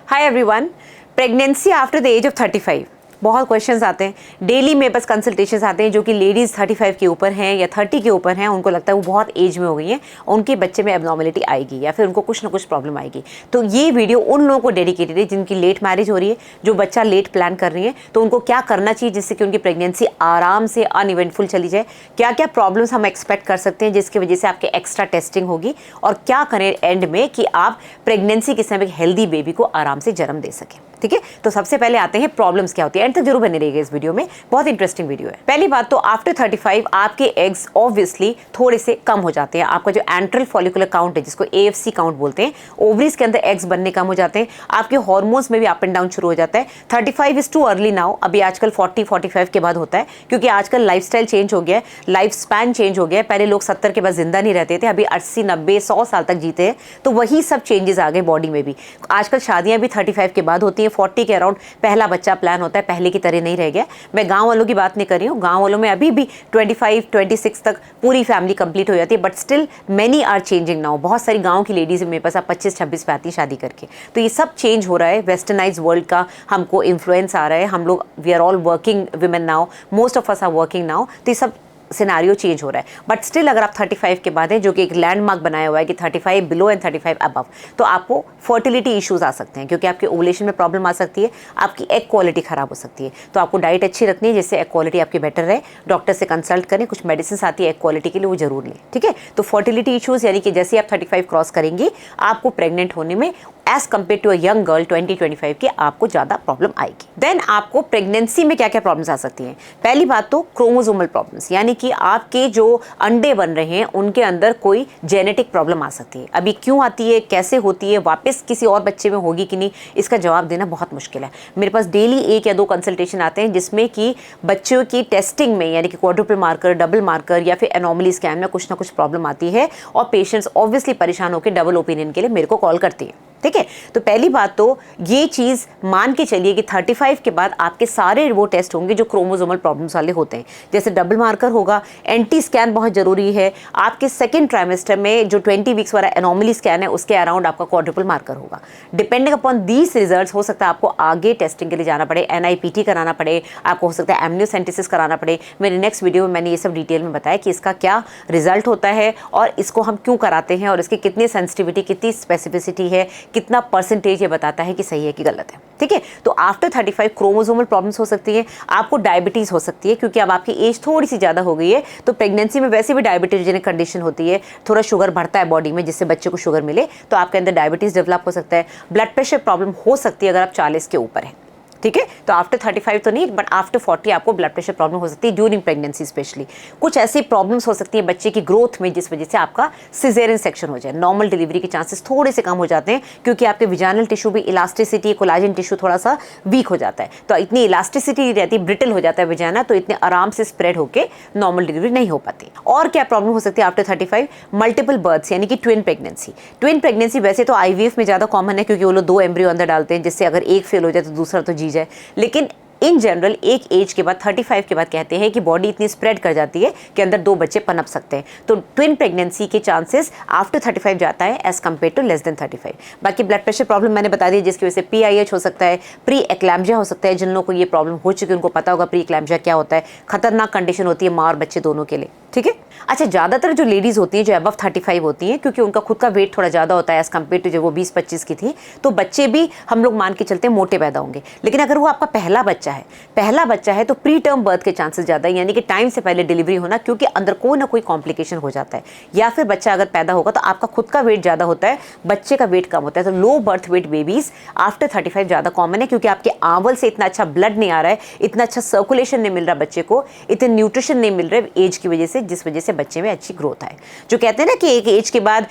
Hi everyone, pregnancy after the age of 35 बहुत questions आते हैं डेली में, बस कंसल्टेशंस आते हैं जो कि लेडीज़ 35 के ऊपर हैं या 30 के ऊपर हैं, उनको लगता है वो बहुत एज में हो गई हैं, उनके बच्चे में एबनॉर्मलिटी आएगी या फिर उनको कुछ ना कुछ प्रॉब्लम आएगी। तो ये वीडियो उन लोगों को डेडिकेटेड है जिनकी लेट मैरिज हो रही है, जो बच्चा लेट प्लान कर रही है, तो उनको क्या करना चाहिए जिससे कि उनकी प्रेगनेंसी आराम से अनइवेंटफुल चली जाए, क्या क्या प्रॉब्लम्स हम एक्सपेक्ट कर सकते हैं जिसकी वजह से आपके एक्स्ट्रा टेस्टिंग होगी, और क्या करें एंड में कि आप प्रेगनेंसी के समय एक हेल्दी बेबी को आराम से जन्म दे सकें। ठीक है, तो सबसे पहले आते हैं प्रॉब्लम्स क्या होती है। एंड तक जरूर बने रहिएगा इस वीडियो में, बहुत इंटरेस्टिंग वीडियो है। पहली बात तो आफ्टर 35 आपके एग्स ऑब्वियसली थोड़े से कम हो जाते हैं। आपका जो एंट्रल फॉलिकुलर काउंट है, जिसको AFC काउंट बोलते हैं, ओवरीज के अंदर एग्स बनने कम हो जाते हैं, आपके हार्मोन्स में भी अप एंड डाउन शुरू हो जाता है। 35 इज टू अर्ली नाउ, अभी आजकल 40-45 के बाद होता है, क्योंकि आजकल लाइफस्टाइल चेंज हो गया है, लाइफ स्पैन चेंज हो गया है। पहले लोग 70 के बाद जिंदा नहीं रहते थे, अभी 80, 90, 100 साल तक जीते हैं, तो वही सब चेंजेस आ गए बॉडी में भी। आजकल शादियां भी 35 के बाद होती हैं, 40 के अराउंड पहला बच्चा प्लान होता है, पहले की तरह नहीं रह गया। मैं गांव वालों की बात नहीं कर रही हूँ, गांव वालों में अभी भी 25-26 तक पूरी फैमिली कंप्लीट हो जाती है, but still many are changing now. बहुत सारी गांव की लेडीज मेरे पास 25-26 पे आती है शादी करके। तो ये सब चेंज हो रहा है, वेस्टर्नाइज वर्ल्ड का हमको इन्फ्लुएंस आ रहा है। हम लोग we are all working women now, most of us are working now, तो ये सब सिनारियो चेंज हो रहा है। बट स्टिल अगर आप 35 के बाद हैं, जो कि एक लैंडमार्क बनाया हुआ है कि 35 बिलो एंड 35 अबव, तो आपको फर्टिलिटी इश्यूज आ सकते हैं, क्योंकि आपके ओवुलेशन में प्रॉब्लम आ सकती है, आपकी एग क्वालिटी खराब हो सकती है। तो आपको डाइट अच्छी रखनी है जिससे एग क्वालिटी आपकी बेटर रहे। डॉक्टर से कंसल्ट करें, कुछ मेडिसिन आती है एग क्वालिटी के लिए, वो जरूर लें। ठीक है, तो फर्टिलिटी इश्यूज यानी कि जैसे आप 35 क्रॉस करेंगी, आपको प्रेग्नेंट होने में age compare to a young girl 20-25 की आपको ज़्यादा प्रॉब्लम आएगी। देन आपको प्रेगनेंसी में क्या क्या प्रॉब्लम्स आ सकती हैं। पहली बात तो क्रोमोसोमल प्रॉब्लम्स, यानी कि आपके जो अंडे बन रहे हैं उनके अंदर कोई जेनेटिक प्रॉब्लम आ सकती है। अभी क्यों आती है, कैसे होती है, वापस किसी और बच्चे में होगी कि नहीं, इसका जवाब देना बहुत मुश्किल है। मेरे पास डेली 1 या 2 कंसल्टेशन आते हैं जिसमें कि बच्चों की टेस्टिंग में, यानी कि क्वाड्रुपल मार्कर, डबल मार्कर या फिर एनोमली स्कैन में कुछ ना कुछ प्रॉब्लम आती है, और पेशेंट्स ऑब्वियसली परेशान होकर डबल ओपिनियन के लिए मेरे को कॉल करती है। ठीक है, तो पहली बात तो ये चीज़ मान के चलिए कि 35 के बाद आपके सारे वो टेस्ट होंगे जो क्रोमोसोमल प्रॉब्लम्स वाले होते हैं, जैसे डबल मार्कर होगा, एंटी स्कैन बहुत जरूरी है। आपके सेकेंड ट्राइमेस्टर में जो 20 वीक्स वाला एनोमली स्कैन है, उसके अराउंड आपका क्वाड्रुपल मार्कर होगा। डिपेंडिंग अपॉन दीज रिजल्ट्स हो सकता है आपको आगे टेस्टिंग के लिए जाना पड़े, NIPT कराना पड़े, आपको हो सकता है एमनियोसेंटेसिस कराना पड़े। मेरे नेक्स्ट वीडियो में मैंने ये सब डिटेल में बताया कि इसका क्या रिजल्ट होता है और इसको हम क्यों कराते हैं, और इसकी कितनी सेंसिटिविटी, कितनी स्पेसिफिसिटी है, कितना परसेंटेज ये बताता है कि सही है कि गलत है। ठीक है, तो आफ्टर 35 क्रोमोसोमल प्रॉब्लम्स हो सकती है, आपको डायबिटीज़ हो सकती है, क्योंकि अब आपकी एज थोड़ी सी ज़्यादा हो गई है, तो प्रेगनेंसी में वैसे भी डायबिटीजनिक कंडीशन होती है, थोड़ा शुगर बढ़ता है बॉडी में जिससे बच्चे को शुगर मिले, तो आपके अंदर डायबिटीज़ डेवलप हो सकता है। ब्लड प्रेशर प्रॉब्लम हो सकती है अगर आप 40 के ऊपर हैं। ठीक है, तो आफ्टर 35 तो नहीं, बट आफ्टर 40 आपको ब्लड प्रेशर प्रॉब्लम हो सकती है ड्यूरिंग प्रेगनेंसी स्पेशली। कुछ ऐसी प्रॉब्लम्स हो सकती है बच्चे की ग्रोथ में जिस वजह से आपका सिजेरियन सेक्शन हो जाए। नॉर्मल डिलीवरी के चांसेस थोड़े से कम हो जाते हैं, क्योंकि आपके विजाइनल टिश्यू भी इलास्टिसिटी, कोलाजन टिश्यू थोड़ा सा वीक हो जाता है, तो इतनी इलास्टिसिटी नहीं रहती, ब्रिटल हो जाता है विजाइना, तो इतने आराम से स्प्रेड होकर नॉर्मल डिलीवरी नहीं हो पाती। और क्या प्रॉब्लम हो सकती है आफ्टर 35? मल्टीपल बर्थ्स, यानी कि ट्विन प्रेगनेंसी। ट्विन प्रेगनेंसी वैसे तो IVF में ज़्यादा कॉमन है, क्योंकि वो लोग 2 एम्ब्रियो अंदर डालते हैं, जिससे अगर एक फेल हो जाए तो दूसरा तो जी जाए। लेकिन इन जनरल एक एज के बाद 35 के बाद कहते हैं कि बॉडी इतनी स्प्रेड कर जाती है कि अंदर 2 बच्चे पनप सकते हैं, तो ट्विन प्रेगनेंसी के चांसेस आफ्टर 35 जाता है age compare to less than 35। बाकी ब्लड प्रेशर प्रॉब्लम मैंने बता दी, जिसकी वजह से PIH हो सकता है, प्री एक्लैम्जिया हो सकता है। जिन लोगों को ये प्रॉब्लम हो चुकी है उनको पता होगा प्री एक्लैम्जिया क्या होता है, खतरनाक कंडीशन होती है माँ और बच्चे दोनों के लिए। ठीक है, अच्छा, ज़्यादातर जो लेडीज़ होती हैं जो अबव 35 होती हैं, क्योंकि उनका खुद का वेट थोड़ा ज़्यादा होता है एज कम्पेयर टू जब वो 20-25 की थी, तो बच्चे भी हम लोग मान के चलते हैं मोटे पैदा होंगे। लेकिन अगर वो आपका पहला बच्चा है तो प्री टर्म बर्थ के चांसेस ज़्यादा है, यानी कि टाइम से पहले डिलीवरी होना, क्योंकि अंदर कोई ना कोई कॉम्प्लिकेशन हो जाता है। या फिर बच्चा अगर पैदा होगा तो आपका खुद का वेट ज़्यादा होता है, बच्चे का वेट कम होता है, तो low birth weight babies after 35 ज़्यादा कॉमन है, क्योंकि आपके आंवल से इतना अच्छा ब्लड नहीं आ रहा है, इतना अच्छा सर्कुलेशन नहीं मिल रहा बच्चे को, इतने न्यूट्रिशन नहीं मिल रहे एज की वजह से, जिस वजह से बच्चे में अच्छी ग्रोथ आए। जो कहते हैं ना कि एक एज के बाद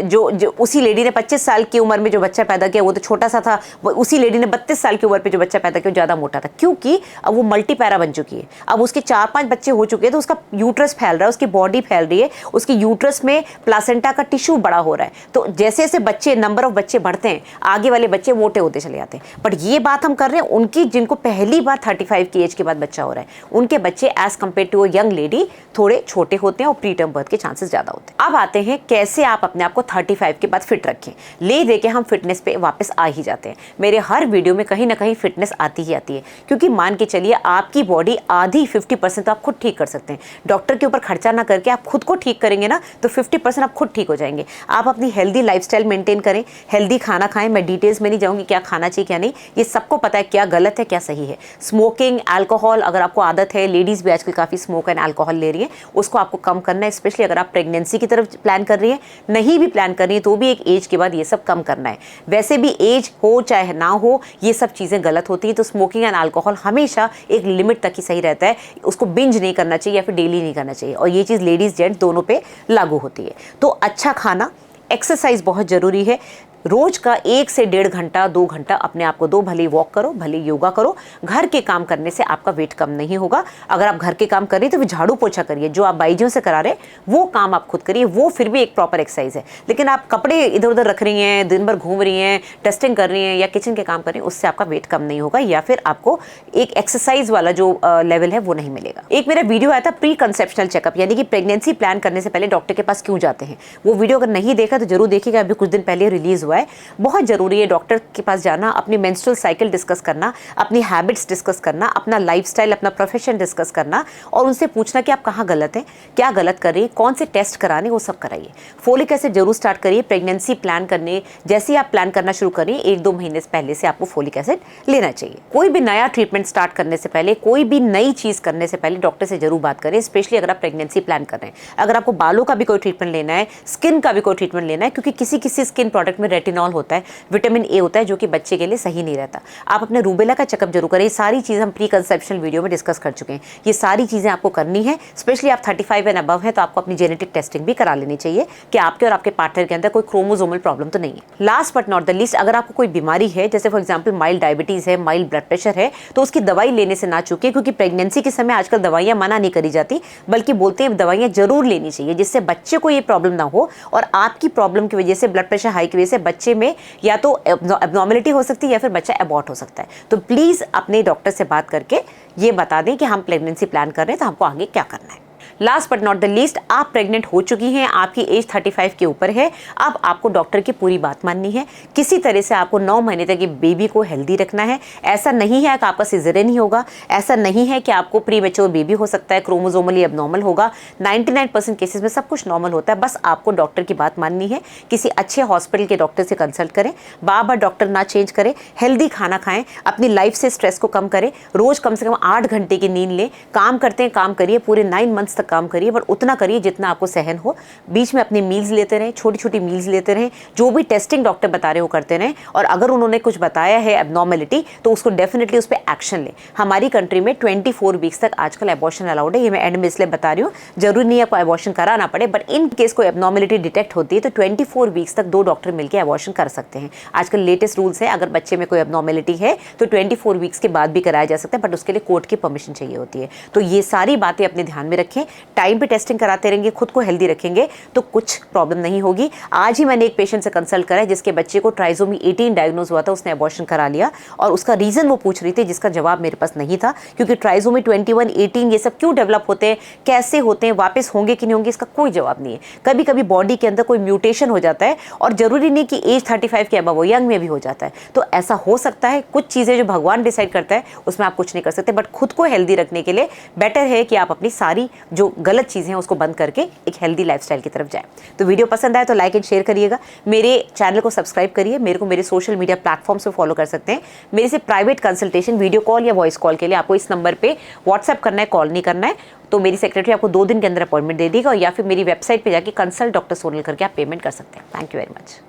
जो उसी लेडी ने 25 साल की उम्र में जो बच्चा पैदा किया वो तो छोटा सा था, उसी लेडी ने 32 साल की उम्र पे जो बच्चा पैदा किया वो ज़्यादा मोटा था। क्योंकि अब वो मल्टीपैरा बन चुकी है, अब उसके 4-5 बच्चे हो चुके हैं, तो उसका यूट्रस फैल रहा है, उसकी बॉडी फैल रही है, उसके यूट्रस में प्लासेंटा का टिश्यू बड़ा हो रहा है। तो जैसे जैसे बच्चे, नंबर ऑफ बच्चे बढ़ते हैं, आगे वाले बच्चे मोटे होते चले जाते हैं। बट ये बात हम कर रहे हैं उनकी जिनको पहली बार 35 की एज के बाद बच्चा हो रहा है, उनके बच्चे age compare to young lady थोड़े छोटे होते हैं और प्री टर्म बर्थ के चांसेस ज़्यादा होते हैं। अब आते हैं कैसे आप अपने आप को 35 के बाद फिट रखें। ले दे के हम फिटनेस पे वापस आ ही जाते हैं। मेरे हर वीडियो में कहीं ना कहीं फिटनेस आती ही आती है, क्योंकि मान के चलिए आपकी बॉडी आधी 50% तो आप खुद ठीक कर सकते हैं। डॉक्टर के ऊपर खर्चा ना करके आप खुद को ठीक करेंगे ना, तो 50% आप खुद ठीक हो जाएंगे। आप अपनी हेल्दी लाइफस्टाइल मेंटेन करें, हेल्दी खाना खाएं। मैं डिटेल्स में नहीं जाऊंगी क्या खाना चाहिए क्या नहीं, ये सबको पता है क्या गलत है क्या सही है। स्मोकिंग, अल्कोहल अगर आपको आदत है, लेडीज़ भी आजकल काफ़ी स्मोक एंड अल्कोहल ले रही है, उसको आपको कम करना है। स्पेशली अगर आप प्रेगनेंसी की तरफ प्लान कर रही है, नहीं भी प्लान कर रही है तो भी एक एज के बाद ये सब कम करना है। वैसे भी एज हो चाहे ना हो, ये सब चीज़ें गलत होती हैं। तो स्मोकिंग एंड अल्कोहल हमेशा एक लिमिट तक ही सही रहता है, उसको बिंज नहीं करना चाहिए या फिर डेली नहीं करना चाहिए। और ये चीज़ लेडीज़ जेंट्स दोनों पे लागू होती है। तो अच्छा खाना, एक्सरसाइज बहुत ज़रूरी है। रोज का 1 से 1.5 घंटा 2 घंटा अपने आप को दो, भले वॉक करो, भले योगा करो। घर के काम करने से आपका वेट कम नहीं होगा। अगर आप घर के काम कर रही है तो झाड़ू पोछा करिए, जो आप बाईजियों से करा रहे वो काम आप खुद करिए, वो फिर भी एक प्रॉपर एक्सरसाइज है। लेकिन आप कपड़े इधर उधर रख रही हैं, दिन भर घूम रही हैं, डस्टिंग कर रही हैं या किचन के काम कर रही हैं, उससे आपका वेट कम नहीं होगा या फिर आपको एक एक्सरसाइज वाला जो लेवल है वो नहीं मिलेगा। एक मेरा वीडियो आया था प्री कंसेप्शनल चेकअप, यानी कि प्रेगनेंसी प्लान करने से पहले डॉक्टर के पास क्यों जाते हैं। वो वीडियो अगर नहीं देखा तो जरूर देखिएगा, अभी कुछ दिन पहले रिलीज हुआ है। बहुत जरूरी है डॉक्टर के पास जाना, अपनी मेंस्ट्रुअल साइकिल डिस्कस करना, अपनी हैबिट्स डिस्कस करना, अपना लाइफस्टाइल, अपना प्रोफेशन डिस्कस करना और उनसे पूछना कि आप कहाँ गलत हैं, क्या गलत कर रही है, कौन से टेस्ट कराने, वो सब कराइए। फोलिक एसिड जरूर स्टार्ट करिए प्रेगनेंसी प्लान करने। जैसे ही आप प्लान करना शुरू करिए 1-2 महीने पहले से आपको फोलिक एसिड लेना चाहिए। कोई भी नया ट्रीटमेंट स्टार्ट करने से पहले, कोई भी नई चीज करने से पहले डॉक्टर से जरूर बात करें, स्पेशली अगर आप प्रेगनेंसी प्लान कर रहे हैं। अगर आपको बालों का भी कोई ट्रीटमेंट लेना है, स्किन का भी कोई ट्रीटमेंट लेना है, क्योंकि किसी किसी स्किन प्रोडक्ट में रेटिनॉल होता है, विटामिन ए होता है, जो कि बच्चे के लिए सही नहीं रहता। आप अपने रूबेला का चेकअप जरूर करें। ये सारी चीज़ हम प्री कंसेप्शनल वीडियो में डिस्कस कर चुके हैं। ये सारी चीज़ें आपको करनी है। स्पेशली आप 35 एंड अबव है तो आपको अपनी जेनेटिक टेस्टिंग भी करा लेनी चाहिए कि आपके और आपके पार्टनर के अंदर कोई क्रोमोसोमल प्रॉब्लम तो नहीं है। Last but not the least, अगर आपको कोई बीमारी है, जैसे फॉर एग्जाम्पल माइल्ड डायबिटीज़ है, माइल्ड ब्लड प्रेशर है, तो उसकी दवाई लेने से ना चूके, क्योंकि प्रेगनेंसी के समय आजकल दवाइयाँ मना नहीं करी जाती, बल्कि बोलते हैं दवाइयाँ जरूर लेनी चाहिए, जिससे बच्चे को ये प्रॉब्लम ना हो। और आपकी प्रॉब्लम की वजह से, ब्लड प्रेशर हाई की वजह से बच्चे में या तो एब्नॉर्मलिटी हो सकती है या फिर बच्चा अबॉर्ट हो सकता है। तो प्लीज़ अपने डॉक्टर से बात करके ये बता दें कि हम प्रेगनेंसी प्लान कर रहे हैं तो हमको आगे क्या करना है। Last but not the least, आप प्रेग्नेंट हो चुकी हैं, आपकी एज 35 के ऊपर है, अब आपको डॉक्टर की पूरी बात माननी है। किसी तरह से आपको 9 महीने तक ये बेबी को हेल्दी रखना है। ऐसा नहीं है कि आपका सिजेरियन ही होगा, ऐसा नहीं है कि आपको प्री मैच्योर बेबी हो सकता है, क्रोमोसोमली एबनॉर्मल होगा। 99% केसेस में सब कुछ नॉर्मल होता है। बस आपको डॉक्टर की बात माननी है। किसी अच्छे हॉस्पिटल के डॉक्टर से कंसल्ट करें, बार बार डॉक्टर ना चेंज करें, हेल्दी खाना खाएं, अपनी लाइफ से स्ट्रेस को कम करें, रोज कम से कम 8 घंटे की नींद लें, काम करते हैं काम करिए, पूरे 9 मंथ्स तक काम करिए, पर उतना करिए जितना आपको सहन हो। बीच में अपनी मील्स लेते रहें, छोटी छोटी मील्स लेते रहें, जो भी टेस्टिंग डॉक्टर बता रहे हो करते रहें। और अगर उन्होंने कुछ बताया है एबनॉर्मलिटी तो उसको डेफिनेटली उस पर एक्शन लें। हमारी कंट्री में 24 वीक्स तक आजकल एबॉर्शन अलाउड है। ये मैं एंड में इसलिए बता रही हूँ, जरूरी नहीं आपको एबॉर्शन कराना पड़े, बट इन केस कोई एबनॉर्मलिटी डिटेक्ट होती है तो 24 वीक्स तक 2 डॉक्टर मिलकर एबॉर्शन कर सकते हैं। आजकल लेटेस्ट रूल्स है, अगर बच्चे में कोई एबनॉर्मलिटी है तो 24 वीक्स के बाद भी कराया जा सकता है, बट उसके लिए कोर्ट की परमिशन चाहिए होती है। तो ये सारी बातें अपने ध्यान में रखें, टाइम पे टेस्टिंग कराते रहेंगे, खुद को हेल्दी रखेंगे तो कुछ प्रॉब्लम नहीं होगी। आज ही मैंने एक पेशेंट से कंसल्ट करा जिसके बच्चे को ट्राइसोमी 18 डायग्नोज हुआ था, उसने एबॉर्शन करा लिया और उसका रीजन वो पूछ रही थी, जिसका जवाब मेरे पास नहीं था, क्योंकि ट्राइसोमी 21, 18 ये सब क्यों डेवलप होते हैं, कैसे होते हैं, वापस होंगे कि नहीं होंगे, इसका कोई जवाब नहीं है। कभी कभी बॉडी के अंदर कोई म्यूटेशन हो जाता है और जरूरी नहीं कि एज 35 के अबव हो, यंग में भी हो जाता है। तो ऐसा हो सकता है, कुछ चीज़ें जो भगवान डिसाइड करता है उसमें आप कुछ नहीं कर सकते, बट खुद को हेल्दी रखने के लिए बेटर है कि आप अपनी सारी जो गलत चीज़ें हैं उसको बंद करके एक हेल्दी लाइफस्टाइल की तरफ जाएं। तो वीडियो पसंद आए तो लाइक एंड शेयर करिएगा, मेरे चैनल को सब्सक्राइब करिए, मेरे को मेरे सोशल मीडिया प्लेटफॉर्म्स पे फॉलो कर सकते हैं। मेरे से प्राइवेट कंसल्टेशन, वीडियो कॉल या वॉइस कॉल के लिए आपको इस नंबर पे व्हाट्सएप करना है, कॉल नहीं करना है। तो मेरी सेक्रेटरी आपको 2 दिन के अंदर अपॉइंटमेंट दे देगा, या फिर मेरी वेबसाइट पे जाके कंसल्ट डॉक्टर सोनल करके आप पेमेंट कर सकते हैं। Thank you very much.